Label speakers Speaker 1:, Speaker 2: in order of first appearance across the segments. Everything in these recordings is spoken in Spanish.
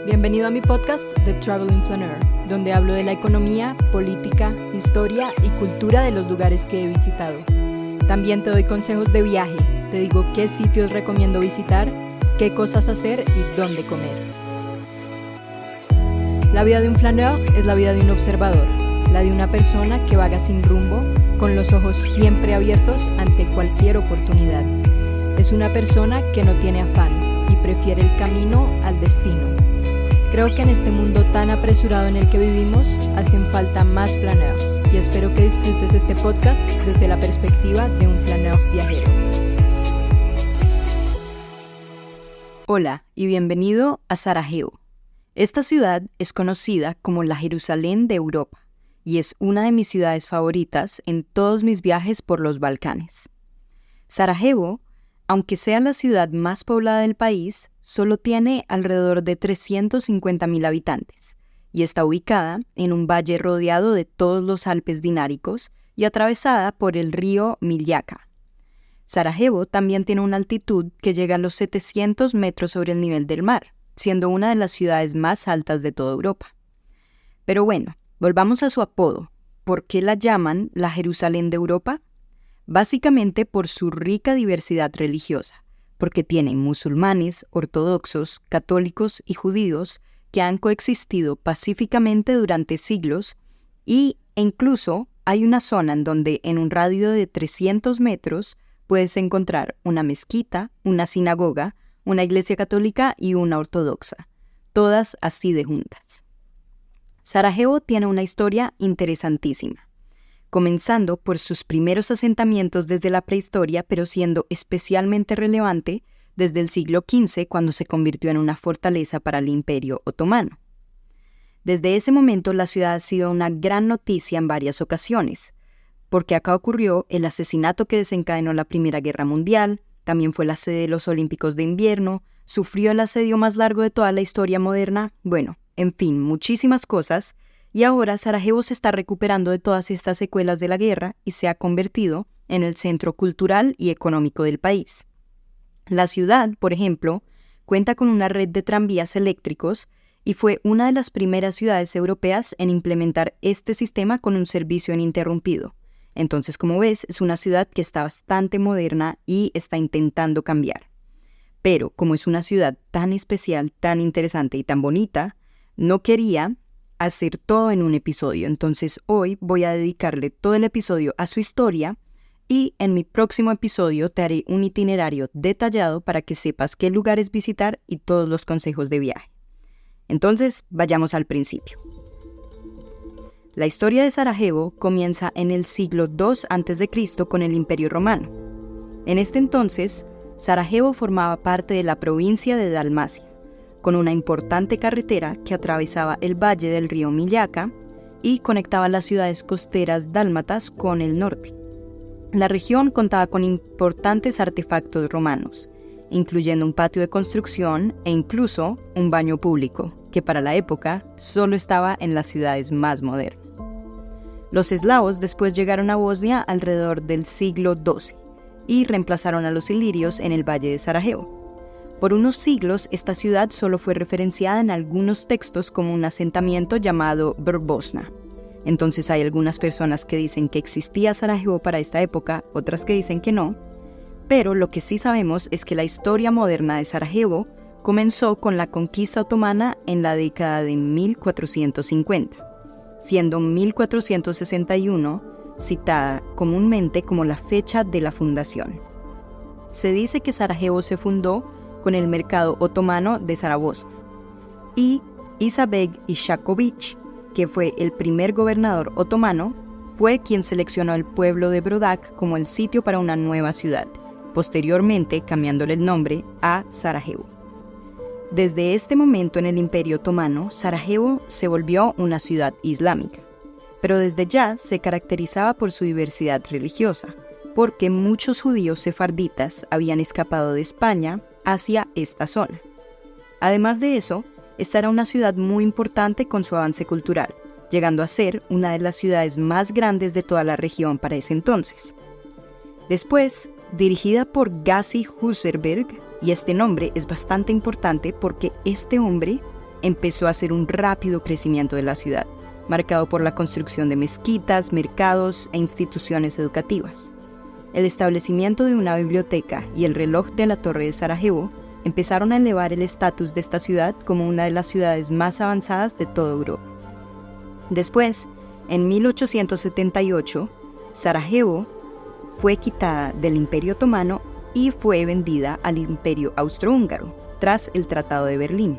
Speaker 1: Bienvenido a mi podcast The Traveling Flaneur, donde hablo de la economía, política, historia y cultura de los lugares que he visitado. También te doy consejos de viaje, te digo qué sitios recomiendo visitar, qué cosas hacer y dónde comer. La vida de un flaneur es la vida de un observador, la de una persona que vaga sin rumbo, con los ojos siempre abiertos ante cualquier oportunidad. Es una persona que no tiene afán y prefiere el camino al destino. Creo que en este mundo tan apresurado en el que vivimos, hacen falta más flaneurs y espero que disfrutes este podcast desde la perspectiva de un flaneur viajero. Hola y bienvenido a Sarajevo. Esta ciudad es conocida como la Jerusalén de Europa y es una de mis ciudades favoritas en todos mis viajes por los Balcanes. Sarajevo, aunque sea la ciudad más poblada del país, solo tiene alrededor de 350.000 habitantes y está ubicada en un valle rodeado de todos los Alpes Dináricos y atravesada por el río Miljacka. Sarajevo también tiene una altitud que llega a los 700 metros sobre el nivel del mar, siendo una de las ciudades más altas de toda Europa. Pero bueno, volvamos a su apodo. ¿Por qué la llaman la Jerusalén de Europa? Básicamente por su rica diversidad religiosa, porque tiene musulmanes, ortodoxos, católicos y judíos que han coexistido pacíficamente durante siglos e incluso hay una zona en donde en un radio de 300 metros puedes encontrar una mezquita, una sinagoga, una iglesia católica y una ortodoxa, todas así de juntas. Sarajevo tiene una historia interesantísima, comenzando por sus primeros asentamientos desde la prehistoria, pero siendo especialmente relevante desde el siglo XV, cuando se convirtió en una fortaleza para el Imperio Otomano. Desde ese momento, la ciudad ha sido una gran noticia en varias ocasiones, porque acá ocurrió el asesinato que desencadenó la Primera Guerra Mundial, también fue la sede de los Olímpicos de Invierno, sufrió el asedio más largo de toda la historia moderna, bueno, en fin, muchísimas cosas. Y ahora Sarajevo se está recuperando de todas estas secuelas de la guerra y se ha convertido en el centro cultural y económico del país. La ciudad, por ejemplo, cuenta con una red de tranvías eléctricos y fue una de las primeras ciudades europeas en implementar este sistema con un servicio ininterrumpido. Entonces, como ves, es una ciudad que está bastante moderna y está intentando cambiar. Pero, como es una ciudad tan especial, tan interesante y tan bonita, no quería hacer todo en un episodio, entonces hoy voy a dedicarle todo el episodio a su historia y en mi próximo episodio te haré un itinerario detallado para que sepas qué lugares visitar y todos los consejos de viaje. Entonces, vayamos al principio. La historia de Sarajevo comienza en el siglo II a.C. con el Imperio Romano. En este entonces, Sarajevo formaba parte de la provincia de Dalmacia, con una importante carretera que atravesaba el valle del río Miljacka y conectaba las ciudades costeras dálmatas con el norte. La región contaba con importantes artefactos romanos, incluyendo un patio de construcción e incluso un baño público, que para la época solo estaba en las ciudades más modernas. Los eslavos después llegaron a Bosnia alrededor del siglo XII y reemplazaron a los ilirios en el valle de Sarajevo. Por unos siglos, esta ciudad solo fue referenciada en algunos textos como un asentamiento llamado Vrbosna. Entonces hay algunas personas que dicen que existía Sarajevo para esta época, otras que dicen que no. Pero lo que sí sabemos es que la historia moderna de Sarajevo comenzó con la conquista otomana en la década de 1450, siendo 1461 citada comúnmente como la fecha de la fundación. Se dice que Sarajevo se fundó con el mercado otomano de Zaragoza, y Isabeg Ishaković, que fue el primer gobernador otomano, fue quien seleccionó el pueblo de Brodac como el sitio para una nueva ciudad, posteriormente cambiándole el nombre a Sarajevo. Desde este momento en el Imperio Otomano, Sarajevo se volvió una ciudad islámica, pero desde ya se caracterizaba por su diversidad religiosa, porque muchos judíos sefarditas habían escapado de España hacia esta zona. Además de eso, esta era una ciudad muy importante con su avance cultural, llegando a ser una de las ciudades más grandes de toda la región para ese entonces. Después, dirigida por Gazi Husarberg, y este nombre es bastante importante porque este hombre empezó a hacer un rápido crecimiento de la ciudad, marcado por la construcción de mezquitas, mercados e instituciones educativas. El establecimiento de una biblioteca y el reloj de la Torre de Sarajevo empezaron a elevar el estatus de esta ciudad como una de las ciudades más avanzadas de toda Europa. Después, en 1878, Sarajevo fue quitada del Imperio Otomano y fue vendida al Imperio Austrohúngaro tras el Tratado de Berlín.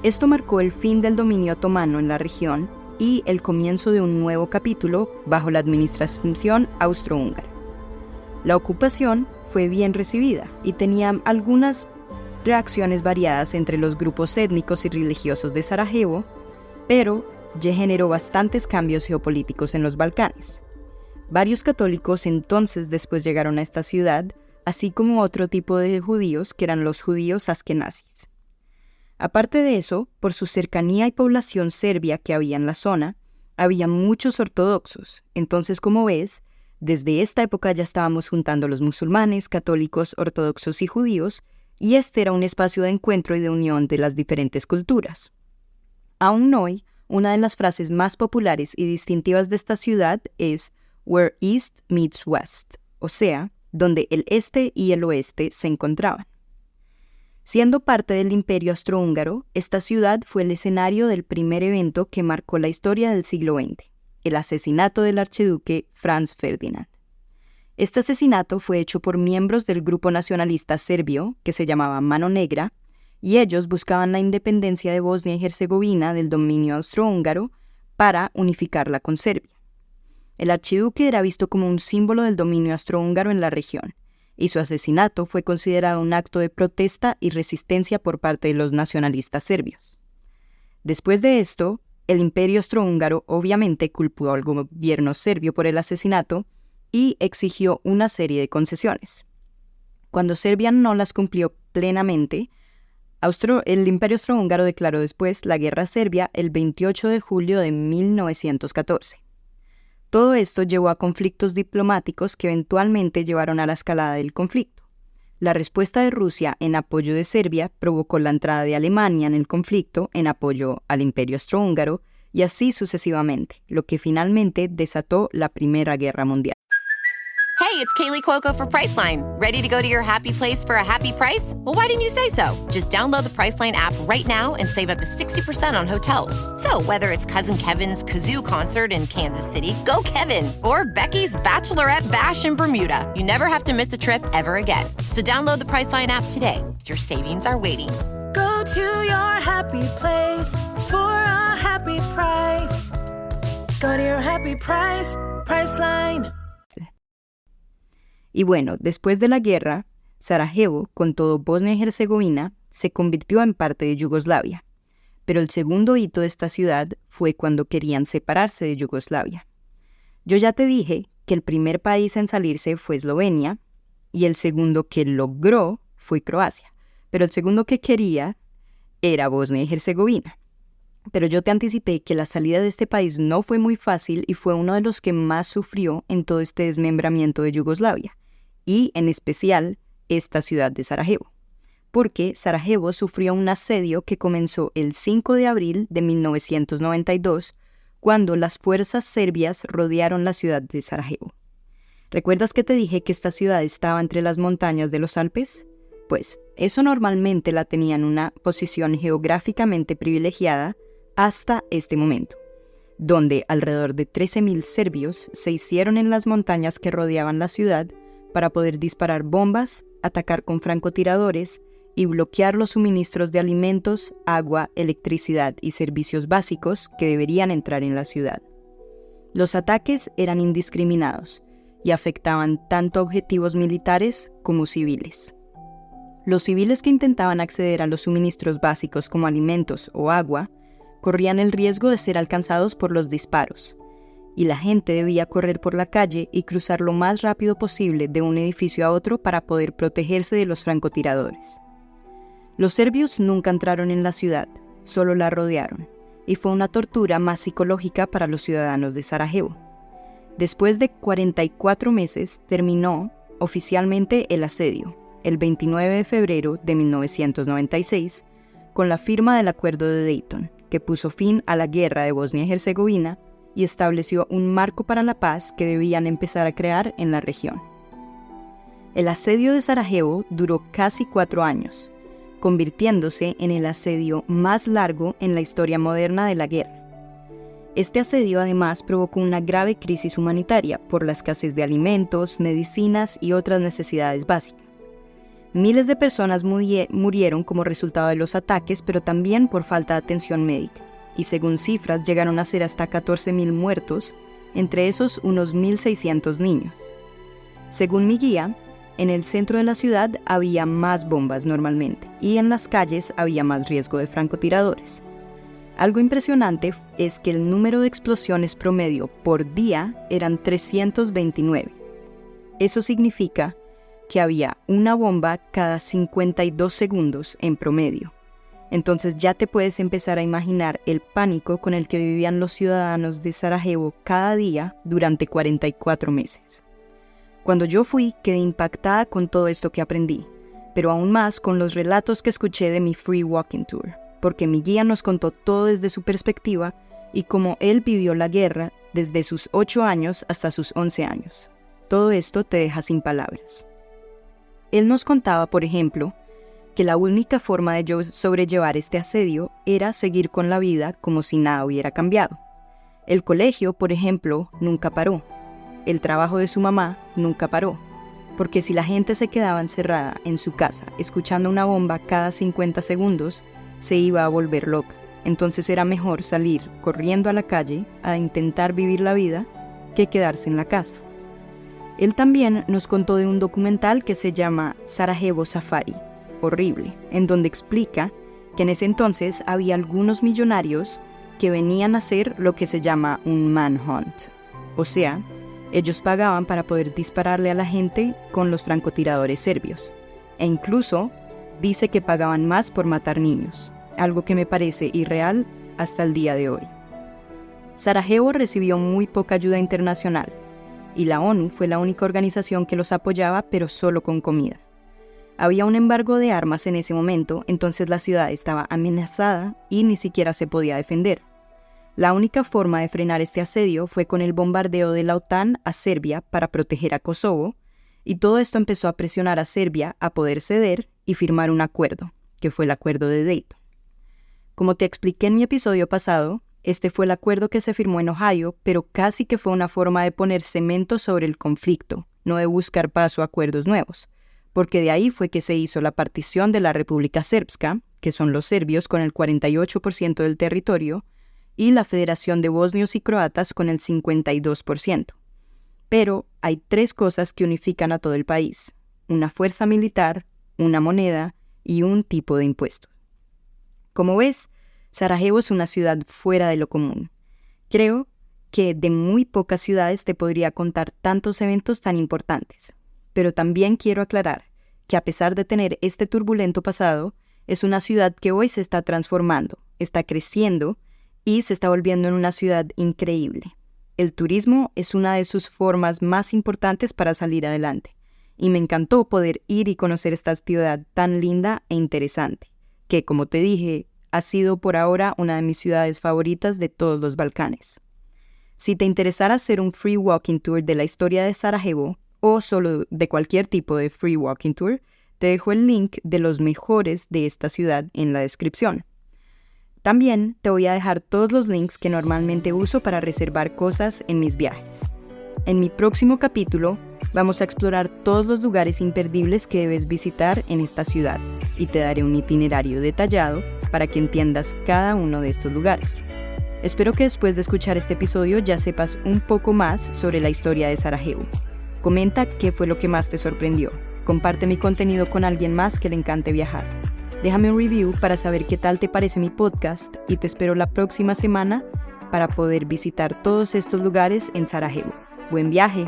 Speaker 1: Esto marcó el fin del dominio otomano en la región y el comienzo de un nuevo capítulo bajo la administración austrohúngara. La ocupación fue bien recibida y tenía algunas reacciones variadas entre los grupos étnicos y religiosos de Sarajevo, pero ya generó bastantes cambios geopolíticos en los Balcanes. Varios católicos entonces después llegaron a esta ciudad, así como otro tipo de judíos que eran los judíos askenazis. Aparte de eso, por su cercanía y población serbia que había en la zona, había muchos ortodoxos. Entonces, como ves, desde esta época ya estábamos juntando los musulmanes, católicos, ortodoxos y judíos, y este era un espacio de encuentro y de unión de las diferentes culturas. Aún hoy, una de las frases más populares y distintivas de esta ciudad es "Where East meets West", o sea, donde el este y el oeste se encontraban. Siendo parte del Imperio Austrohúngaro, esta ciudad fue el escenario del primer evento que marcó la historia del siglo XX, el asesinato del archiduque Franz Ferdinand. Este asesinato fue hecho por miembros del grupo nacionalista serbio, que se llamaba Mano Negra, y ellos buscaban la independencia de Bosnia y Herzegovina del dominio austrohúngaro para unificarla con Serbia. El archiduque era visto como un símbolo del dominio austrohúngaro en la región, y su asesinato fue considerado un acto de protesta y resistencia por parte de los nacionalistas serbios. Después de esto, el Imperio Austrohúngaro obviamente culpó al gobierno serbio por el asesinato y exigió una serie de concesiones. Cuando Serbia no las cumplió plenamente, el Imperio Austrohúngaro declaró después la Guerra Serbia el 28 de julio de 1914. Todo esto llevó a conflictos diplomáticos que eventualmente llevaron a la escalada del conflicto. La respuesta de Rusia en apoyo de Serbia provocó la entrada de Alemania en el conflicto en apoyo al Imperio Austrohúngaro y así sucesivamente, lo que finalmente desató la Primera Guerra Mundial.
Speaker 2: Hey, it's Kaylee Cuoco for Priceline. Ready to go to your happy place for a happy price? Well, why didn't you say so? Just download the Priceline app right now and save up to 60% on hotels. So whether it's Cousin Kevin's Kazoo Concert in Kansas City, go Kevin, or Becky's Bachelorette Bash in Bermuda, you never have to miss a trip ever again. So download the Priceline app today. Your savings are waiting.
Speaker 3: Go to your happy place for a happy price. Go to your happy price, Priceline.
Speaker 1: Y bueno, después de la guerra, Sarajevo, con todo Bosnia y Herzegovina, se convirtió en parte de Yugoslavia. Pero el segundo hito de esta ciudad fue cuando querían separarse de Yugoslavia. Yo ya te dije que el primer país en salirse fue Eslovenia y el segundo que logró fue Croacia, pero el segundo que quería era Bosnia y Herzegovina. Pero yo te anticipé que la salida de este país no fue muy fácil y fue uno de los que más sufrió en todo este desmembramiento de Yugoslavia, y en especial esta ciudad de Sarajevo, porque Sarajevo sufrió un asedio que comenzó el 5 de abril de 1992, cuando las fuerzas serbias rodearon la ciudad de Sarajevo. ¿Recuerdas que te dije que esta ciudad estaba entre las montañas de los Alpes? Pues eso normalmente la tenía en una posición geográficamente privilegiada hasta este momento, donde alrededor de 13.000 serbios se hicieron en las montañas que rodeaban la ciudad para poder disparar bombas, atacar con francotiradores y bloquear los suministros de alimentos, agua, electricidad y servicios básicos que deberían entrar en la ciudad. Los ataques eran indiscriminados y afectaban tanto objetivos militares como civiles. Los civiles que intentaban acceder a los suministros básicos como alimentos o agua corrían el riesgo de ser alcanzados por los disparos, y la gente debía correr por la calle y cruzar lo más rápido posible de un edificio a otro para poder protegerse de los francotiradores. Los serbios nunca entraron en la ciudad, solo la rodearon, y fue una tortura más psicológica para los ciudadanos de Sarajevo. Después de 44 meses terminó oficialmente el asedio, el 29 de febrero de 1996, con la firma del Acuerdo de Dayton, que puso fin a la guerra de Bosnia y Herzegovina y estableció un marco para la paz que debían empezar a crear en la región. El asedio de Sarajevo duró casi 4 años, convirtiéndose en el asedio más largo en la historia moderna de la guerra. Este asedio además provocó una grave crisis humanitaria por la escasez de alimentos, medicinas y otras necesidades básicas. Miles de personas murieron como resultado de los ataques, pero también por falta de atención médica, y según cifras llegaron a ser hasta 14.000 muertos, entre esos unos 1.600 niños. Según mi guía, en el centro de la ciudad había más bombas normalmente, y en las calles había más riesgo de francotiradores. Algo impresionante es que el número de explosiones promedio por día eran 329. Eso significa que había una bomba cada 52 segundos en promedio. Entonces ya te puedes empezar a imaginar el pánico con el que vivían los ciudadanos de Sarajevo cada día durante 44 meses. Cuando yo fui, quedé impactada con todo esto que aprendí, pero aún más con los relatos que escuché de mi Free Walking Tour, porque mi guía nos contó todo desde su perspectiva y cómo él vivió la guerra desde sus 8 años hasta sus 11 años. Todo esto te deja sin palabras. Él nos contaba, por ejemplo, que la única forma de sobrellevar este asedio era seguir con la vida como si nada hubiera cambiado. El colegio, por ejemplo, nunca paró. El trabajo de su mamá nunca paró. Porque si la gente se quedaba encerrada en su casa escuchando una bomba cada 50 segundos, se iba a volver loca. Entonces era mejor salir corriendo a la calle a intentar vivir la vida que quedarse en la casa. Él también nos contó de un documental que se llama Sarajevo Safari, horrible, en donde explica que en ese entonces había algunos millonarios que venían a hacer lo que se llama un manhunt. O sea, ellos pagaban para poder dispararle a la gente con los francotiradores serbios. E incluso dice que pagaban más por matar niños, algo que me parece irreal hasta el día de hoy. Sarajevo recibió muy poca ayuda internacional, y la ONU fue la única organización que los apoyaba, pero solo con comida. Había un embargo de armas en ese momento, entonces la ciudad estaba amenazada y ni siquiera se podía defender. La única forma de frenar este asedio fue con el bombardeo de la OTAN a Serbia para proteger a Kosovo, y todo esto empezó a presionar a Serbia a poder ceder y firmar un acuerdo, que fue el Acuerdo de Dayton. Como te expliqué en mi episodio pasado, este fue el acuerdo que se firmó en Ohio, pero casi que fue una forma de poner cemento sobre el conflicto, no de buscar paz o acuerdos nuevos, porque de ahí fue que se hizo la partición de la República Srpska, que son los serbios con el 48% del territorio, y la Federación de Bosnios y Croatas con el 52%. Pero hay 3 cosas que unifican a todo el país: una fuerza militar, una moneda y un tipo de impuesto. Como ves, Sarajevo es una ciudad fuera de lo común. Creo que de muy pocas ciudades te podría contar tantos eventos tan importantes. Pero también quiero aclarar que a pesar de tener este turbulento pasado, es una ciudad que hoy se está transformando, está creciendo y se está volviendo en una ciudad increíble. El turismo es una de sus formas más importantes para salir adelante, y me encantó poder ir y conocer esta ciudad tan linda e interesante, que, como te dije, ha sido por ahora una de mis ciudades favoritas de todos los Balcanes. Si te interesara hacer un free walking tour de la historia de Sarajevo, o solo de cualquier tipo de free walking tour, te dejo el link de los mejores de esta ciudad en la descripción. También te voy a dejar todos los links que normalmente uso para reservar cosas en mis viajes. En mi próximo capítulo vamos a explorar todos los lugares imperdibles que debes visitar en esta ciudad y te daré un itinerario detallado para que entiendas cada uno de estos lugares. Espero que después de escuchar este episodio ya sepas un poco más sobre la historia de Sarajevo. Comenta qué fue lo que más te sorprendió. Comparte mi contenido con alguien más que le encante viajar. Déjame un review para saber qué tal te parece mi podcast y te espero la próxima semana para poder visitar todos estos lugares en Sarajevo. ¡Buen viaje!